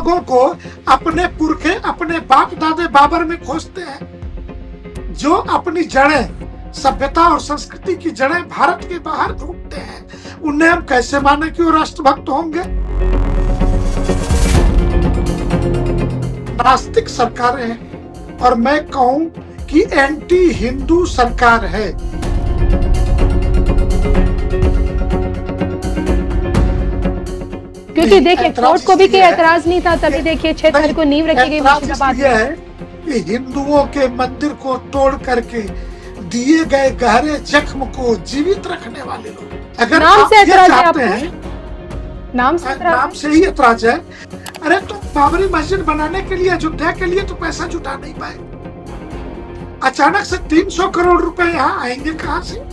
लोगों को अपने पुरखे, अपने बाप दादे बाबर में खोजते हैं, जो अपनी जड़ें, सभ्यता और संस्कृति की जड़ें भारत के बाहर ढूंढते हैं, उन्हें हम कैसे माने कि वो राष्ट्रभक्त होंगे? नास्तिक सरकारें हैं और मैं कहूं कि एंटी हिंदू सरकार है। क्योंकि देखिए कोर्ट को भी कोई ऐतराज नहीं था, तभी देखिए 6 तारीख को नींव रखी गई मुर्शिदाबाद में। है कि हिंदुओं के मंदिर को तोड़ करके दिए गए गहरे जख्म को जीवित रखने वाले लोग, अगर नाम से ऐतराज है चाहते आपको? हैं, नाम से ही ऐतराज है। अरे तो बाबरी मस्जिद बनाने के लिए, अयोध्या के लिए तो पैसा जुटा नहीं पाए, अचानक से 300 करोड़ रुपए यहाँ आएंगे कहां से?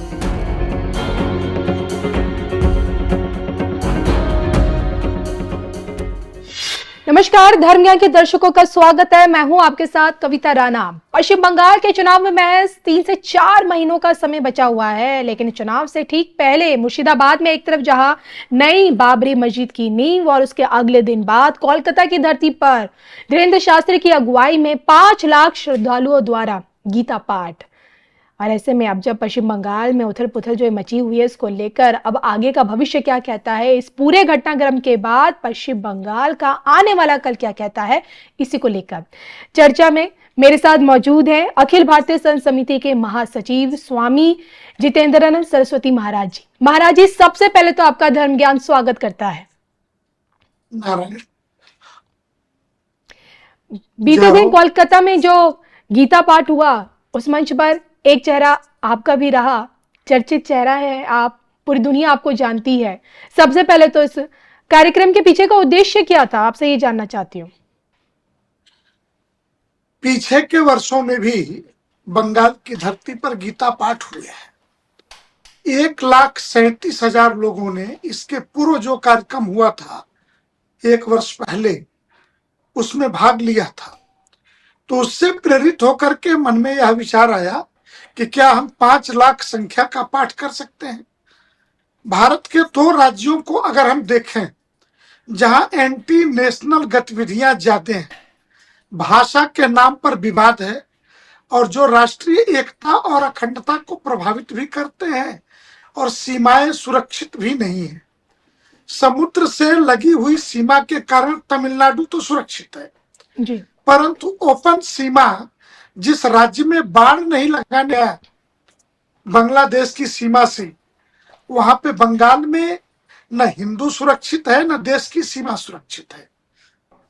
नमस्कार, धर्म ज्ञान के दर्शकों का स्वागत है। मैं हूं आपके साथ कविता राणा। पश्चिम बंगाल के चुनाव में महज 3 से 4 महीनों का समय बचा हुआ है, लेकिन चुनाव से ठीक पहले मुर्शिदाबाद में एक तरफ जहां नई बाबरी मस्जिद की नींव और उसके अगले दिन बाद कोलकाता की धरती पर धीरेन्द्र शास्त्री की अगुवाई में 5 लाख श्रद्धालुओं द्वारा गीता पाठ। और ऐसे में अब जब पश्चिम बंगाल में उथल पुथल जो मची हुई है, इसको लेकर अब आगे का भविष्य क्या कहता है, इस पूरे घटनाक्रम के बाद पश्चिम बंगाल का आने वाला कल क्या कहता है, इसी को लेकर चर्चा में मेरे साथ मौजूद है अखिल भारतीय संत समिति के महासचिव स्वामी जितेंद्रानंद सरस्वती महाराज जी। महाराज जी, सबसे पहले तो आपका धर्म ज्ञान स्वागत करता है। बीते दिन कोलकाता में जो गीता पाठ हुआ, उस मंच पर एक चेहरा आपका भी रहा, चर्चित चेहरा है आप, पूरी दुनिया आपको जानती है। सबसे पहले तो इस कार्यक्रम के पीछे का उद्देश्य क्या था, आपसे ये जानना चाहती हूँ। पीछे के वर्षों में भी बंगाल की धरती पर गीता पाठ हुए हैं। 1,37,000 लोगों ने इसके पूर्व जो कार्यक्रम हुआ था 1 वर्ष पहले, उसमें भाग लिया था। तो उससे प्रेरित होकर के मन में यह विचार आया कि क्या हम 5 लाख संख्या का पाठ कर सकते हैं। भारत के 2 राज्यों को अगर हम देखें जहां एंटी नेशनल गतिविधियां ज्यादा हैं, भाषा के नाम पर विवाद है और जो राष्ट्रीय एकता और अखंडता को प्रभावित भी करते हैं और सीमाएं सुरक्षित भी नहीं है। समुद्र से लगी हुई सीमा के कारण तमिलनाडु तो सुरक्षित है जी, परंतु ओपन सीमा, जिस राज्य में बाढ़ नहीं लगाने आया बांग्लादेश की सीमा से, वहां पे बंगाल में न हिंदू सुरक्षित है न देश की सीमा सुरक्षित है।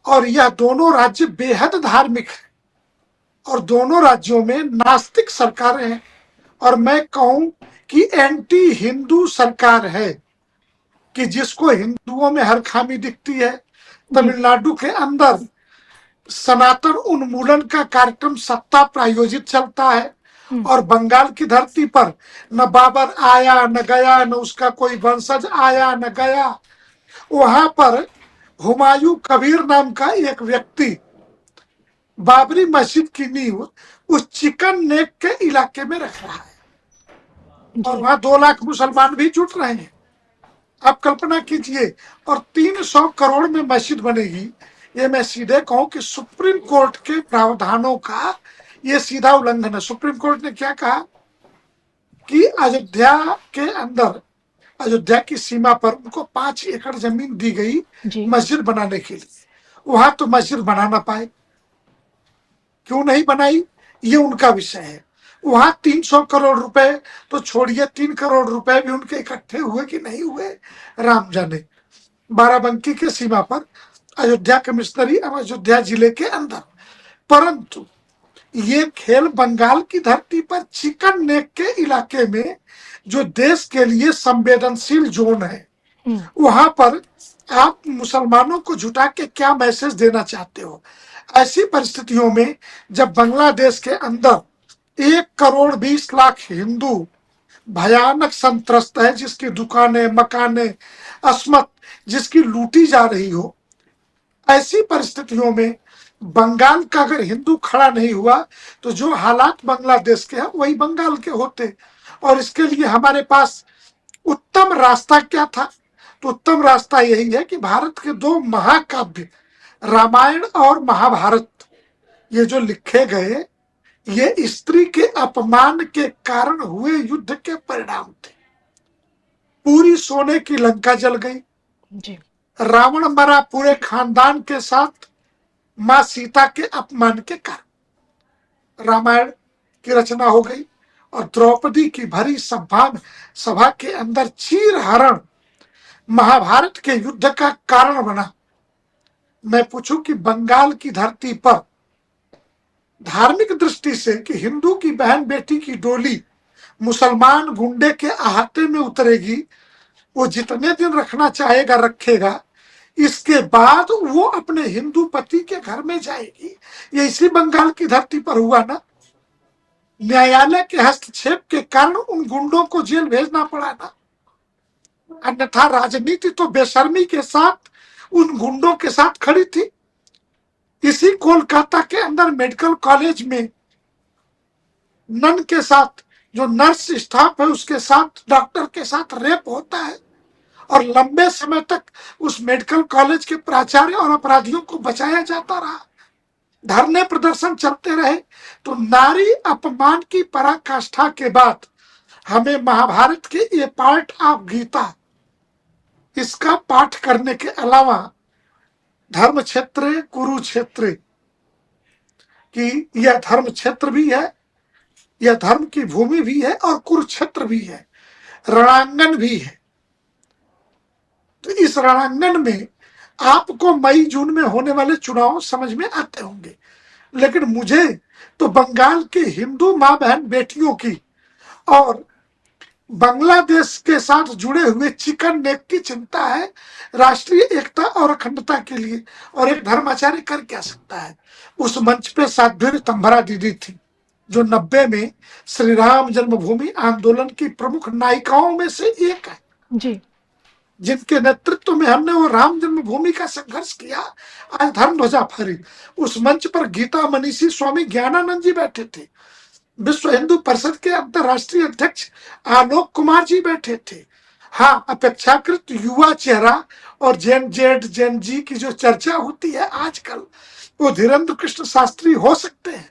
और यह दोनों राज्य बेहद धार्मिक है और दोनों राज्यों में नास्तिक सरकारें हैं और मैं कहूं कि एंटी हिंदू सरकार है कि जिसको हिंदुओं में हर खामी दिखती है। तमिलनाडु के अंदर सनातन उन्मूलन का कार्यक्रम सत्ता प्रायोजित चलता है और बंगाल की धरती पर न बाबर आया न गया, न उसका कोई वंशज आया न गया। वहां पर हुमायूं कबीर नाम का एक व्यक्ति बाबरी मस्जिद की नींव उस चिकन नेक के इलाके में रख रहा है और वहां 2 लाख मुसलमान भी जुट रहे हैं। आप कल्पना कीजिए, और 300 करोड़ में मस्जिद बनेगी। ये मैं सीधे कहूं कि सुप्रीम कोर्ट के प्रावधानों का ये सीधा उल्लंघन है। सुप्रीम कोर्ट ने क्या कहा कि अयोध्या के अंदर, अयोध्या की सीमा पर उनको 5 एकड़ जमीन दी गई मस्जिद बनाने के लिए, वहां तो मस्जिद बना ना पाए। क्यों नहीं बनाई, ये उनका विषय है। वहां 300 करोड़ रुपए तो छोड़िए, 3 करोड़ रुपए भी उनके इकट्ठे हुए कि नहीं हुए, राम जाने। बाराबंकी के सीमा पर अयोध्या कमिश्नरी अयोध्या जिले के अंदर, परंतु ये खेल बंगाल की धरती पर चिकन नेक के इलाके में, जो देश के लिए संवेदनशील जोन है, वहां पर आप मुसलमानों को जुटा के क्या मैसेज देना चाहते हो? ऐसी परिस्थितियों में जब बांग्लादेश के अंदर 1 करोड़ 20 लाख हिंदू भयानक संत्रस्त है, जिसकी दुकानें मकानें अस्मत, जिसकी लूटी जा रही हो, ऐसी परिस्थितियों में बंगाल का अगर हिंदू खड़ा नहीं हुआ तो जो हालात बांग्लादेश के हैं वही बंगाल के होते। और इसके लिए हमारे पास उत्तम रास्ता क्या था? तो उत्तम रास्ता यही है कि भारत के 2 महाकाव्य रामायण और महाभारत ये जो लिखे गए, ये स्त्री के अपमान के कारण हुए युद्ध के परिणाम थे। पूरी सोने की लंका जल गई जी। रावण मरा पूरे खानदान के साथ मां सीता के अपमान के कारण। रामायण की रचना हो गई और द्रौपदी की भरी सभा के अंदर चीर हरण महाभारत के युद्ध का कारण बना। मैं पूछूं कि बंगाल की धरती पर धार्मिक दृष्टि से कि हिंदू की बहन बेटी की डोली मुसलमान गुंडे के अहाते में उतरेगी, वो जितने दिन रखना चाहेगा रखेगा, इसके बाद वो अपने हिंदू पति के घर में जाएगी। ये इसी बंगाल की धरती पर हुआ ना। न्यायालय के हस्तक्षेप के कारण उन गुंडों को जेल भेजना पड़ा ना, अन्यथा राजनीति तो बेशर्मी के साथ उन गुंडों के साथ खड़ी थी। इसी कोलकाता के अंदर मेडिकल कॉलेज में नन के साथ, जो नर्स स्टाफ है उसके साथ, डॉक्टर के साथ रेप होता है और लंबे समय तक उस मेडिकल कॉलेज के प्राचार्य और अपराधियों को बचाया जाता रहा। धरने प्रदर्शन चलते रहे। तो नारी अपमान की पराकाष्ठा के बाद हमें महाभारत के ये पार्ट ऑफ गीता, इसका पाठ करने के अलावा धर्म क्षेत्र कुरुक्षेत्र की, यह धर्म क्षेत्र भी है, यह धर्म की भूमि भी है और कुरुक्षेत्र भी है, रणांगन भी है। तो इस रणांगन में आपको मई जून में होने वाले चुनाव समझ में आते होंगे, लेकिन मुझे तो बंगाल के हिंदू मां बहन बेटियों की और बांग्लादेश के साथ जुड़े हुए चिकन नेक की चिंता है, राष्ट्रीय एकता और अखंडता के लिए। और एक धर्माचार्य कर क्या सकता है। उस मंच पे साध्वी तंभरा दीदी थी, जो 90 में श्री राम जन्मभूमि आंदोलन की प्रमुख नायिकाओं में से एक है जी, जिनके नेतृत्व में हमने वो राम जन्मभूमि का संघर्ष किया, आज धर्म ध्वजा फहरी। उस मंच पर गीता मनीषी स्वामी ज्ञानानंद जी बैठे थे, विश्व हिंदू परिषद के अंतर्राष्ट्रीय अध्यक्ष आलोक कुमार जी बैठे थे। हाँ, अपेक्षाकृत युवा चेहरा और जेन जी की जो चर्चा होती है आजकल, वो धीरेन्द्र कृष्ण शास्त्री हो सकते हैं।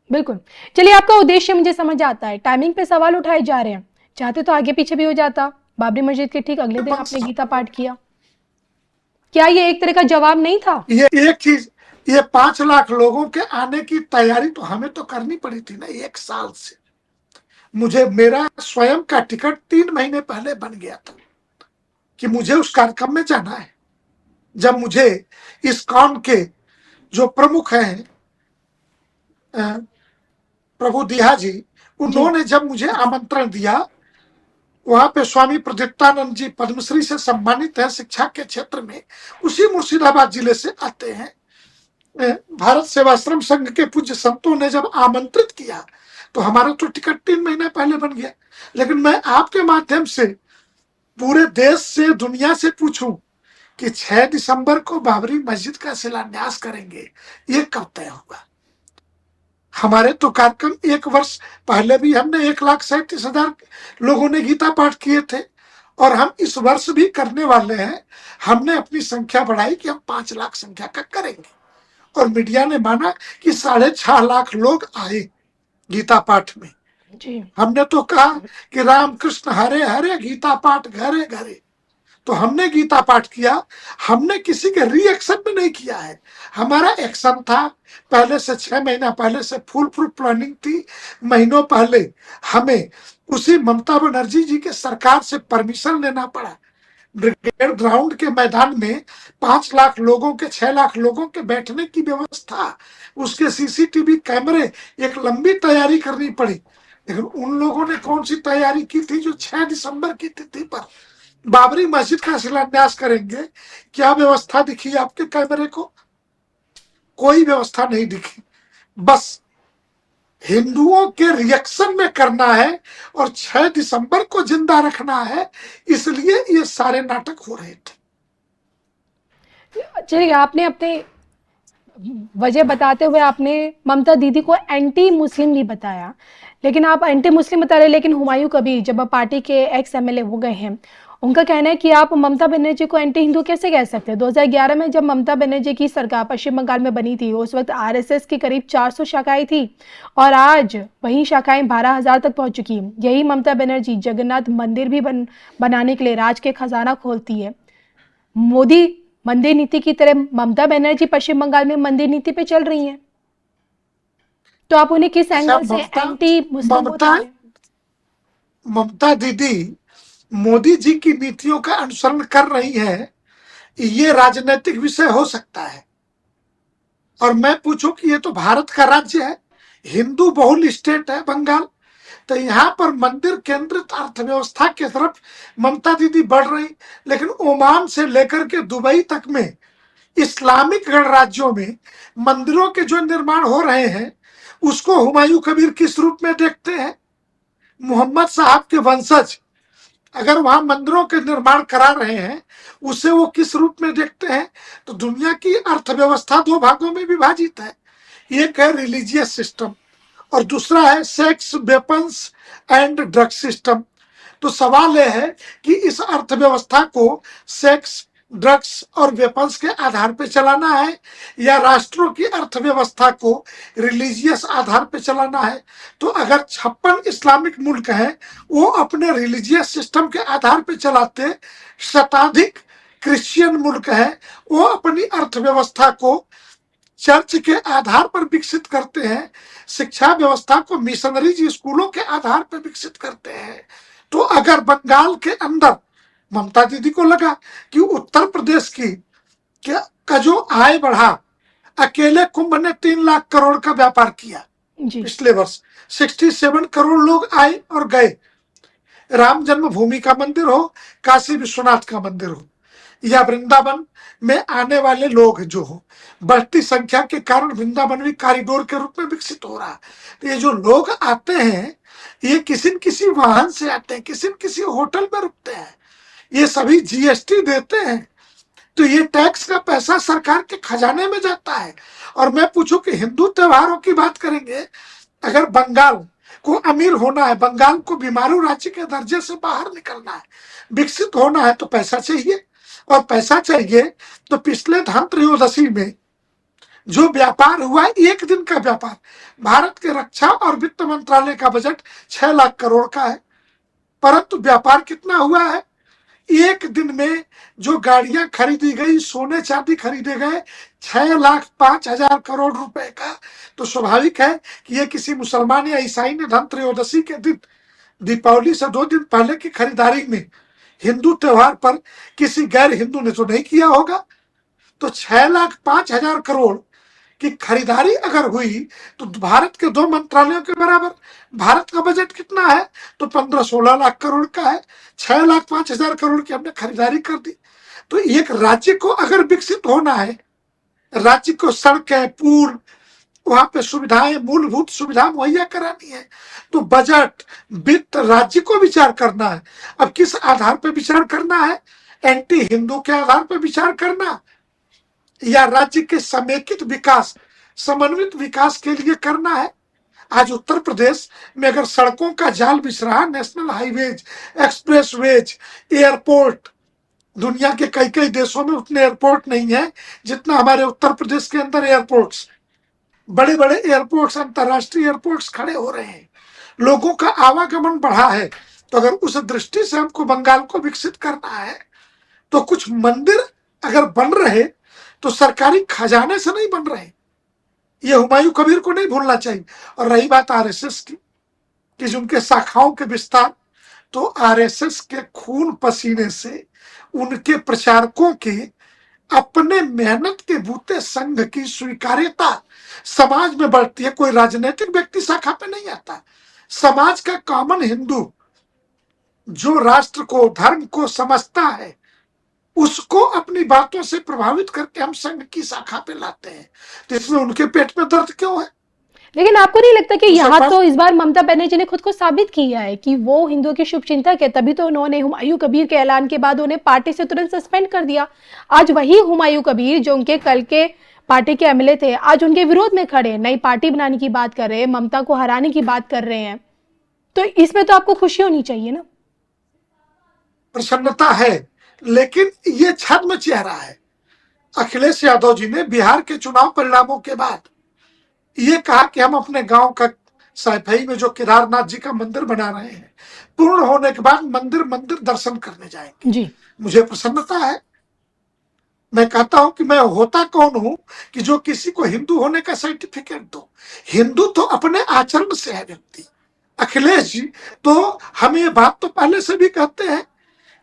बिल्कुल। चलिए, आपका उद्देश्य मुझे समझ आता है। टाइमिंग पे सवाल उठाए जा रहे हैं, चाहते तो आगे पीछे भी हो जाता। बाबरी मस्जिद के ठीक अगले दिन आपने गीता पाठ किया, क्या ये एक तरह का जवाब नहीं था? ये एक चीज, ये 5 लाख लोगों के आने की तैयारी तो हमें तो करनी पड़ी थी ना 1 साल से। मुझे मेरा स्वयं का टिकट 3 महीने पहले बन गया था कि मुझे उस कार्यक्रम में जाना है। जब मुझे इस्कॉन के जो प्रमुख हैं प्रभु दिहा जी, उन्होंने जब मुझे आमंत्रण दिया, वहां पे स्वामी प्रदीप्तानंद जी पद्मश्री से सम्मानित है शिक्षा के क्षेत्र में, उसी मुर्शिदाबाद जिले से आते हैं। भारत सेवाश्रम संघ के पूज्य संतों ने जब आमंत्रित किया तो हमारा तो टिकट 3 महीने पहले बन गया। लेकिन मैं आपके माध्यम से पूरे देश से, दुनिया से पूछूं कि 6 दिसंबर को बाबरी मस्जिद का शिलान्यास करेंगे, ये कब तय हुआ? हमारे तो कार्यक्रम 1 वर्ष पहले भी हमने 1,37,000 लोगों ने गीता पाठ किए थे और हम इस वर्ष भी करने वाले हैं। हमने अपनी संख्या बढ़ाई कि हम 5 लाख संख्या का करेंगे और मीडिया ने माना कि 6.5 लाख लोग आए गीता पाठ में। जी। हमने तो कहा कि राम कृष्ण हरे हरे गीता पाठ घरे घरे, तो हमने गीता पाठ किया। हमने किसी के रिएक्शन में नहीं किया है, हमारा एक्शन था। पहले से 6 महीना पहले से फुल प्लानिंग थी। महीनों पहले हमें उसी ममता बनर्जी जी के सरकार से परमिशन लेना पड़ा। ब्रिगेड ग्राउंड के मैदान में 5 लाख लोगों के, 6 लाख लोगों के बैठने की व्यवस्था, उसके सीसीटीवी कैमरे, एक लंबी तैयारी करनी पड़ी। लेकिन उन लोगों ने कौन सी तैयारी की थी जो 6 दिसंबर की तिथि पर बाबरी मस्जिद का शिलान्यास करेंगे? क्या व्यवस्था दिखी आपके कैमरे को? कोई व्यवस्था नहीं दिखी। बस हिंदुओं के रिएक्शन में करना है और 6 दिसंबर को जिंदा रखना है, इसलिए ये सारे नाटक हो रहे थे। चलिए, आपने अपने वजह बताते हुए आपने ममता दीदी को एंटी मुस्लिम नहीं बताया, लेकिन आप एंटी मुस्लिम बता रहे, लेकिन हुमायूं कबीर जब पार्टी के एक्स एमएलए हो गए हैं उनका कहना है कि आप ममता बनर्जी को एंटी हिंदू कैसे कह सकते हैं। 2011 में जब ममता बनर्जी की सरकार पश्चिम बंगाल में बनी थी, उस वक्त आरएसएस की करीब 400 शाखाएं थी और आज वही शाखाएं 12,000 तक पहुंच चुकी हैं। यही ममता बनर्जी जगन्नाथ मंदिर भी बनाने के लिए राज के खजाना खोलती है। मोदी मंदिर नीति की तरह ममता बनर्जी पश्चिम बंगाल में मंदिर नीति पे चल रही हैं। तो आप उन्हें किस अच्छा, एंगल से ममता एंटी मुस्लिम बता ममता रहे हैं? ममता दीदी मोदी जी की नीतियों का अनुसरण कर रही है, ये राजनीतिक विषय हो सकता है। और मैं पूछूं कि ये तो भारत का राज्य है, हिंदू बहुल स्टेट है बंगाल, तो यहाँ पर मंदिर केंद्रित अर्थव्यवस्था की तरफ ममता दीदी बढ़ रही, लेकिन ओमान से लेकर के दुबई तक में इस्लामिक गणराज्यों में मंदिरों के जो निर्माण हो रहे हैं, उसको हुमायूं कबीर किस रूप में देखते हैं? मोहम्मद साहब के वंशज अगर वहां मंदिरों के निर्माण करा रहे हैं, उसे वो किस रूप में देखते हैं? तो दुनिया की अर्थव्यवस्था दो भागों में विभाजित है। एक है रिलीजियस सिस्टम और दूसरा है sex, weapons and drug system. तो सवाल यह है कि इस अर्थव्यवस्था को सेक्स, ड्रग्स और वेपन्स के आधार पर चलाना है या राष्ट्रों की अर्थव्यवस्था को रिलीजियस आधार पर चलाना है। तो अगर 56 इस्लामिक मुल्क हैं, वो अपने रिलीजियस सिस्टम के आधार पर चलाते, शताधिक क्रिश्चियन मुल्क हैं, वो अपनी अर्थव्यवस्था को चर्च के आधार पर विकसित करते हैं, शिक्षा व्यवस्था को मिशनरीज स्कूलों के आधार पर विकसित करते हैं। तो अगर बंगाल के अंदर ममता दीदी को लगा कि उत्तर प्रदेश का जो आय बढ़ा, अकेले कुंभ ने 3 लाख करोड़ का व्यापार किया जी। पिछले वर्ष, 67 करोड़ लोग आए और गए। राम जन्मभूमि का मंदिर हो, काशी विश्वनाथ का मंदिर हो या वृंदावन में आने वाले लोग जो हो, बढ़ती संख्या के कारण वृंदावन भी कॉरिडोर के रूप में विकसित हो रहा। तो ये जो लोग आते हैं, ये किसी न किसी वाहन से आते हैं, किसी न किसी होटल में रुकते हैं, ये सभी जीएसटी देते हैं, तो ये टैक्स का पैसा सरकार के खजाने में जाता है। और मैं पूछूं कि हिंदू त्योहारों की बात करेंगे, अगर बंगाल को अमीर होना है, बंगाल को बीमारू राज्य के दर्जे से बाहर निकलना है, विकसित होना है, तो पैसा चाहिए। और पैसा चाहिए तो पिछले धनत्रयोदशी में जो व्यापार हुआ, एक दिन का व्यापार, भारत के रक्षा और वित्त मंत्रालय का बजट 6 लाख करोड़ का है, परंतु व्यापार कितना हुआ है? एक दिन में जो गाड़ियां खरीदी गई, सोने चांदी खरीदे गए, 6,05,000 करोड़ रुपए का। तो स्वाभाविक है कि ये किसी मुसलमान या ईसाई ने धनत्रयोदशी के दिन, दीपावली से 2 दिन पहले की खरीदारी में, हिंदू त्योहार पर किसी गैर हिंदू ने तो नहीं किया होगा। तो 6,05,000 करोड़ की खरीदारी अगर हुई तो भारत के 2 मंत्रालयों के बराबर। भारत का बजट कितना है? तो 15-16 लाख करोड़ का है। 6,05,000 करोड़ की हमने खरीदारी कर दी। तो एक राज्य को अगर विकसित होना है, राज्य को सड़कें, पुल, वहां पे सुविधाएं, मूलभूत सुविधा मुहैया करानी है, तो बजट, वित्त, राज्य को विचार करना है। अब किस आधार पर विचार करना है? एंटी हिंदू के आधार पर विचार करना या राज्य के समेकित विकास, समन्वित विकास के लिए करना है? आज उत्तर प्रदेश में अगर सड़कों का जाल बिछ रहा, नेशनल हाईवेज, एक्सप्रेसवेज, एयरपोर्ट, दुनिया के कई कई देशों में उतने एयरपोर्ट नहीं है जितना हमारे उत्तर प्रदेश के अंदर एयरपोर्ट्स, बड़े बड़े एयरपोर्ट्स, अंतरराष्ट्रीय एयरपोर्ट्स खड़े हो रहे हैं, लोगों का आवागमन बढ़ा है। तो अगर उस दृष्टि से हमको बंगाल को विकसित करना है, तो कुछ मंदिर अगर बन रहे तो सरकारी खजाने से नहीं बन रहे, ये हुमायूं कबीर को नहीं भूलना चाहिए। और रही बात आरएसएस की, कि उनके शाखाओं के विस्तार, तो आरएसएस के खून पसीने से उनके प्रचारकों के अपने मेहनत के बूते संघ की स्वीकार्यता समाज में बढ़ती है। कोई राजनीतिक व्यक्ति शाखा पे नहीं आता, समाज का कॉमन हिंदू जो राष्ट्र को, धर्म को समझता है, उसको अपनी बातों से प्रभावित करके हम संघ की शाखा पे लाते हैं। तो इसमें उनके पेट में दर्द क्यों है? लेकिन आपको नहीं लगता कि यहाँ तो इस बार ममता बनर्जी ने खुद को साबित किया है कि वो हिंदुओं की शुभचिंतक है? तभी तो उन्होंने हुमायूं कबीर के ऐलान के बाद उन्हें पार्टी से तुरंत सस्पेंड कर दिया। आज वही हुमायूं कबीर जो उनके कल के पार्टी के एमएलए थे, आज उनके विरोध में खड़े, नई पार्टी बनाने की बात कर रहे हैं, ममता को हराने की बात कर रहे हैं। तो इसमें तो आपको खुशी होनी चाहिए ना। प्रसन्नता है, लेकिन ये छद्म चेहरा है। अखिलेश यादव जी ने बिहार के चुनाव परिणामों के बाद ये कहा कि हम अपने गांव का सैफई में जो केदारनाथ जी का मंदिर बना रहे हैं, पूर्ण होने के बाद मंदिर मंदिर दर्शन करने जाएंगे। जी। मुझे प्रसन्नता है। मैं कहता हूं कि मैं होता कौन हूं कि जो किसी को हिंदू होने का सर्टिफिकेट दो। हिंदू तो अपने आचरण से है व्यक्ति। अखिलेश जी तो हमें ये बात तो पहले से भी कहते हैं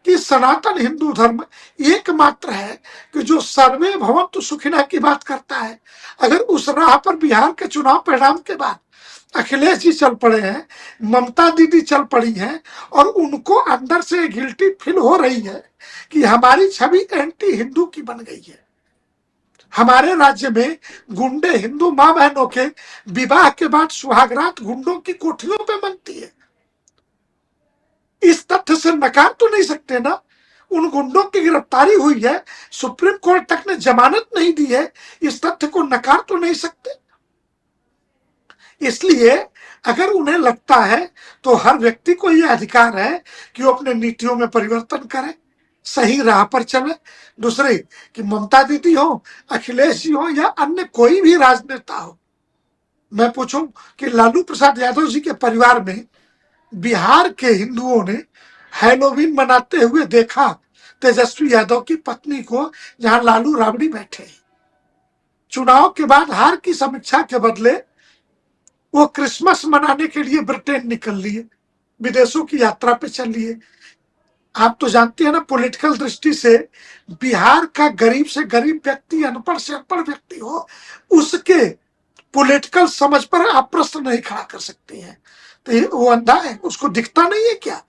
कि सनातन हिंदू धर्म एकमात्र है कि जो सर्वे भवन्तु सुखिनः की बात करता है। अगर उस राह पर बिहार के चुनाव परिणाम के बाद अखिलेश जी चल पड़े हैं, ममता दीदी चल पड़ी हैं, और उनको अंदर से गिल्टी फील हो रही है कि हमारी छवि एंटी हिंदू की बन गई है। हमारे राज्य में गुंडे हिंदू मां बहनों के विवाह के बाद सुहागरात गुंडों की कोठियों पे बनती है। इस तथ्य से नकार तो नहीं सकते ना। उन गुंडों की गिरफ्तारी हुई है, सुप्रीम कोर्ट तक ने जमानत नहीं दी है, इस तथ्य को नकार तो नहीं सकते। इसलिए अगर उन्हें लगता है तो हर व्यक्ति को यह अधिकार है कि वो अपने नीतियों में परिवर्तन करे, सही राह पर चले। दूसरी कि ममता दीदी हो, अखिलेश जी हो, या अन्य कोई भी राजनेता हो, मैं पूछूं कि लालू प्रसाद यादव जी के परिवार में बिहार के हिंदुओं ने हैलोवीन मनाते हुए देखा तेजस्वी यादव की पत्नी को, जहां लालू राबड़ी बैठे। चुनाव के बाद हार की समीक्षा के बदले वो क्रिसमस मनाने के लिए ब्रिटेन निकल लिए, विदेशों की यात्रा पे चल लिए। आप तो जानते हैं ना, पॉलिटिकल दृष्टि से बिहार का गरीब से गरीब व्यक्ति, अनपढ़ से अनपढ़ व्यक्ति हो, उसके पॉलिटिकल समझ पर आप प्रश्न नहीं खड़ा कर सकते हैं। तो वो अंधा है, उसको दिखता नहीं है क्या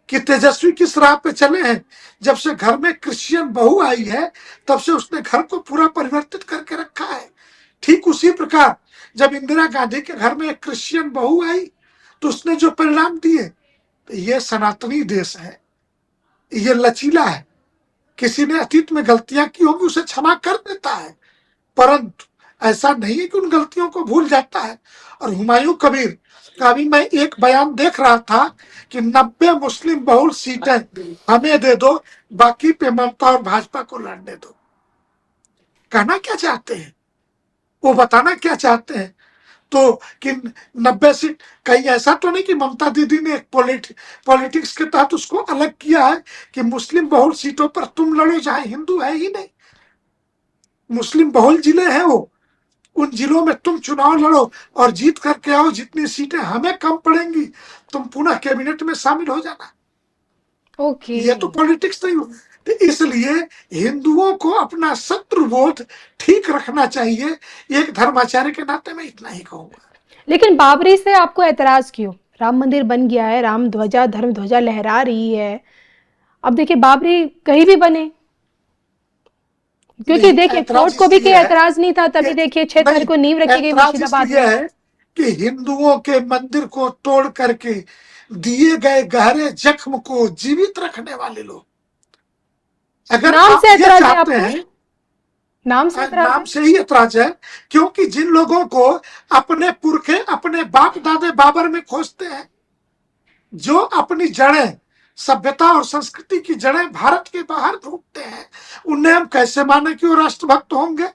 कि तेजस्वी किस राह पे चले हैं। जब से घर में क्रिश्चियन बहू आई है, तब से उसने घर को पूरा परिवर्तित करके रखा है। ठीक उसी प्रकार जब इंदिरा गांधी के घर में एक क्रिश्चियन बहू आई तो उसने जो परिणाम दिए, तो ये सनातनी देश है, ये लचीला है। किसी ने अतीत में गलतियां की होंगी, उसे क्षमा कर देता है, परंतु ऐसा नहीं है कि उन गलतियों को भूल जाता है। और हुमायूं कबीर का भी मैं एक बयान देख रहा था कि 90 मुस्लिम बहुल सीटें हमें दे दो, बाकी पे ममता और भाजपा को लड़ने दो। कहना क्या चाहते हैं, वो बताना क्या चाहते हैं। तो कि 90 सीट, कहीं ऐसा तो नहीं कि ममता दीदी ने एक पॉलिटिक्स के तहत उसको अलग किया है कि मुस्लिम बहुल सीटों पर तुम लड़ो जहां हिंदू है ही नहीं। मुस्लिम बहुल जिले हैं वो, उन जिलों में तुम चुनाव लड़ो और जीत करके आओ। जितनी सीटें हमें कम पड़ेंगी, तुम पुनः कैबिनेट में शामिल हो जाना। ओके। ये तो पॉलिटिक्स नहीं हो। तो इसलिए हिंदुओं को अपना शत्रुबोध ठीक रखना चाहिए। एक धर्माचार्य के नाते मैं इतना ही कहूंगा। लेकिन बाबरी से आपको ऐतराज क्यों? राम मंदिर बन गया है, राम ध्वजा, धर्म ध्वजा लहरा रही है। अब देखिए बाबरी कहीं भी बने, क्योंकि देखिए कोर्ट को भी कोई ऐतराज नहीं था, तभी देखिए 6 तारीख को नींव रखी गई मुर्शिदाबाद में। है कि हिंदुओं के मंदिर को तोड़ करके दिए गए गहरे जख्म को जीवित रखने वाले लोग, अगर नाम से ऐतराज है चाहते आपको? हैं, नाम से ही ऐतराज है। क्योंकि जिन लोगों को अपने पुरखे, अपने बाप दादे बाबर में खोजते हैं, जो अपनी जड़ें, सभ्यता और संस्कृति की जड़ें भारत के बाहर ढूंढते हैं, उन्हें हम कैसे माने कि वो राष्ट्रभक्त होंगे,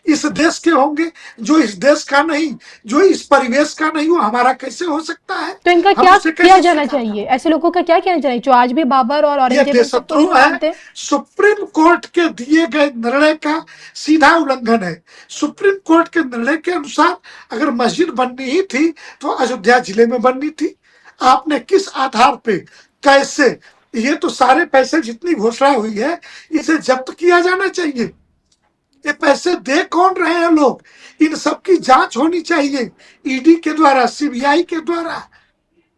इस देश के होंगे? जो इस देश का नहीं, जो इस परिवेश का नहीं, वो हमारा कैसे हो सकता है? तो इनका क्या किया जाना चाहिए? ऐसे लोगों का क्या किया चाहिए जो आज भी बाबर और औरंगजेब शत्रु है? सुप्रीम कोर्ट के दिए गए निर्णय का सीधा उल्लंघन है। सुप्रीम कोर्ट के निर्णय के अनुसार अगर मस्जिद बननी ही थी तो अयोध्या जिले में बननी थी। आपने किस आधार पे, कैसे? ये तो सारे पैसे जितनी घोषणा हुई है, इसे जब्त किया जाना चाहिए। ये पैसे दे कौन रहे हैं लोग? इन सब की जांच होनी चाहिए, ईडी के द्वारा, सीबीआई के द्वारा।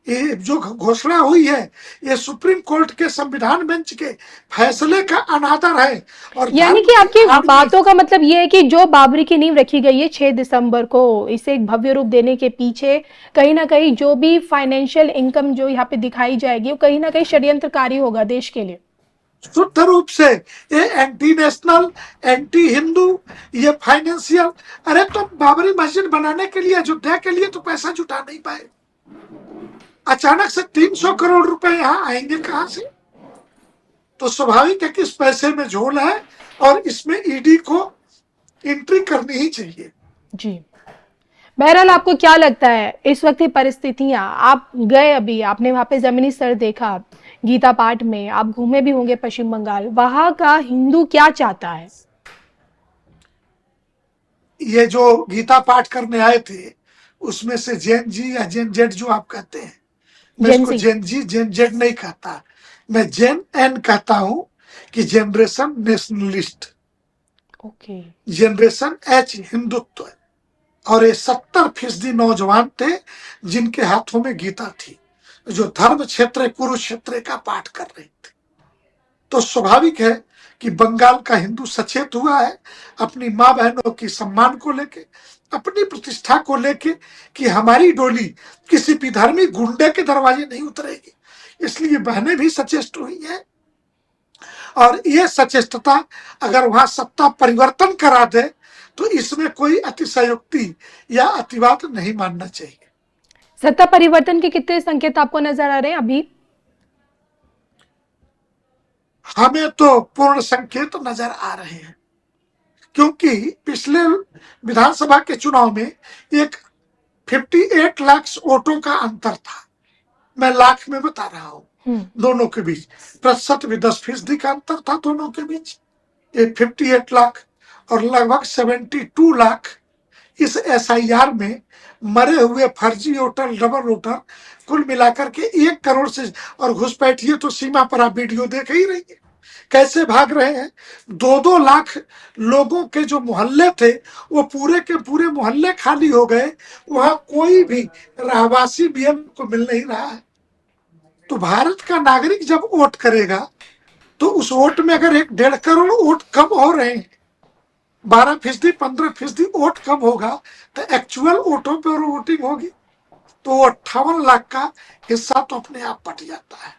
ये जो घोषणा हुई है, ये सुप्रीम कोर्ट के संविधान बेंच के फैसले का अनादर है। और यानी कि आपकी बातों का मतलब ये है कि जो बाबरी की नींव रखी गई है 6 दिसंबर को, इसे एक भव्य रूप देने के पीछे कहीं ना कहीं जो भी फाइनेंशियल इनकम जो यहाँ पे दिखाई जाएगी, वो कहीं ना कहीं षड्यंत्रकारी होगा देश के लिए। शुद्ध रूप से ये एंटी नेशनल, एंटी हिंदू, ये फाइनेंशियल। अरे तो बाबरी मस्जिद बनाने के लिए, अयोध्या के लिए तो पैसा जुटा नहीं पाए। अचानक से 300 करोड़ रुपए यहाँ आएंगे कहां से? तो स्वाभाविक है कि इस पैसे में झोल है और इसमें ईडी को एंट्री करनी ही चाहिए। जी। बहरहाल आपको क्या लगता है इस वक्त की परिस्थितियां, आप गए अभी, आपने वहां पे जमीनी स्तर देखा, गीता पाठ में आप घूमे भी होंगे पश्चिम बंगाल, वहां का हिंदू क्या चाहता है? ये जो गीता पाठ करने आए थे उसमें से जेन जी या जेन जेड जो आप कहते हैं, मैं इसको जेंजी। जेन जी जेन जेड नहीं कहता, मैं जेन एन कहता हूं कि generation nationalist, okay. Generation H Hindutva है। और ये 70% नौजवान थे जिनके हाथों में गीता थी, जो धर्म क्षेत्र कुरुक्षेत्र का पाठ कर रहे थे। तो स्वाभाविक है कि बंगाल का हिंदू सचेत हुआ है अपनी माँ बहनों की सम्मान को लेके, अपनी प्रतिष्ठा को लेके, कि हमारी डोली किसी विधर्मी गुंडे के दरवाजे नहीं उतरेगी। इसलिए बहनें भी सचेत हुई हैं और ये सचेतता अगर वहां सत्ता परिवर्तन करा दे तो इसमें कोई अतिशयोक्ति या अतिवाद नहीं मानना चाहिए। सत्ता परिवर्तन के कितने संकेत आपको नजर आ रहे हैं अभी? हमें तो पूर्ण संकेत नजर आ रहे हैं, क्योंकि पिछले विधानसभा के चुनाव में एक 58 लाख वोटों का अंतर था, मैं लाख में बता रहा हूं, दोनों के बीच प्रतिशत भी 10% का अंतर था दोनों के बीच। ये 58 लाख और लगभग 72 लाख इस SIR में मरे हुए फर्जी वोटर, डबल वोटर, कुल मिलाकर के 1 करोड़ से, और घुसपैठिए तो सीमा पर आप वीडियो देख ही रही है कैसे भाग रहे हैं। 2-2 लाख लोगों के जो मोहल्ले थे वो पूरे के पूरे मोहल्ले खाली हो गए, वहां कोई भी रहवासी भी को मिल नहीं रहा है। तो भारत का नागरिक जब वोट करेगा तो उस वोट में अगर 1-1.5 करोड़ वोट कम हो रहे हैं, 12%, 15% वोट कम होगा, तो एक्चुअल वोटों पर वोटिंग होगी तो 58 लाख का हिस्सा तो अपने आप बट जाता है।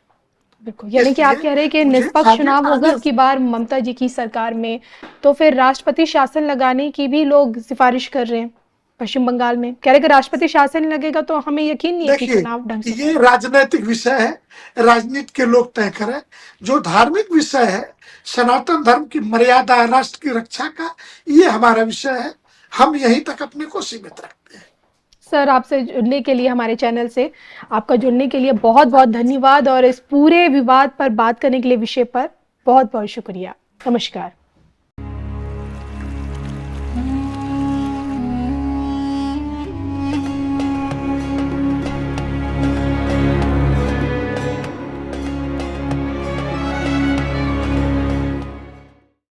बिल्कुल, यानी कि आप कह रहे हैं कि मुझे निष्पक्ष आगे चुनाव होगा आगे अब की बार ममता जी की सरकार में, तो फिर राष्ट्रपति शासन लगाने की भी लोग सिफारिश कर रहे हैं पश्चिम बंगाल में, कह रहे कि राष्ट्रपति शासन लगेगा तो हमें यकीन नहीं है कि देखिए, चुनाव ढंग से ये राजनीतिक विषय है, राजनीति के लोग तय करें। जो धार्मिक विषय है, सनातन धर्म की मर्यादा, राष्ट्र की रक्षा का, ये हमारा विषय है, हम यहीं तक अपने को सीमित रखते हैं। सर, आपसे जुड़ने के लिए, हमारे चैनल से आपका जुड़ने के लिए बहुत बहुत धन्यवाद, और इस पूरे विवाद पर बात करने के लिए, विषय पर बहुत बहुत शुक्रिया। नमस्कार।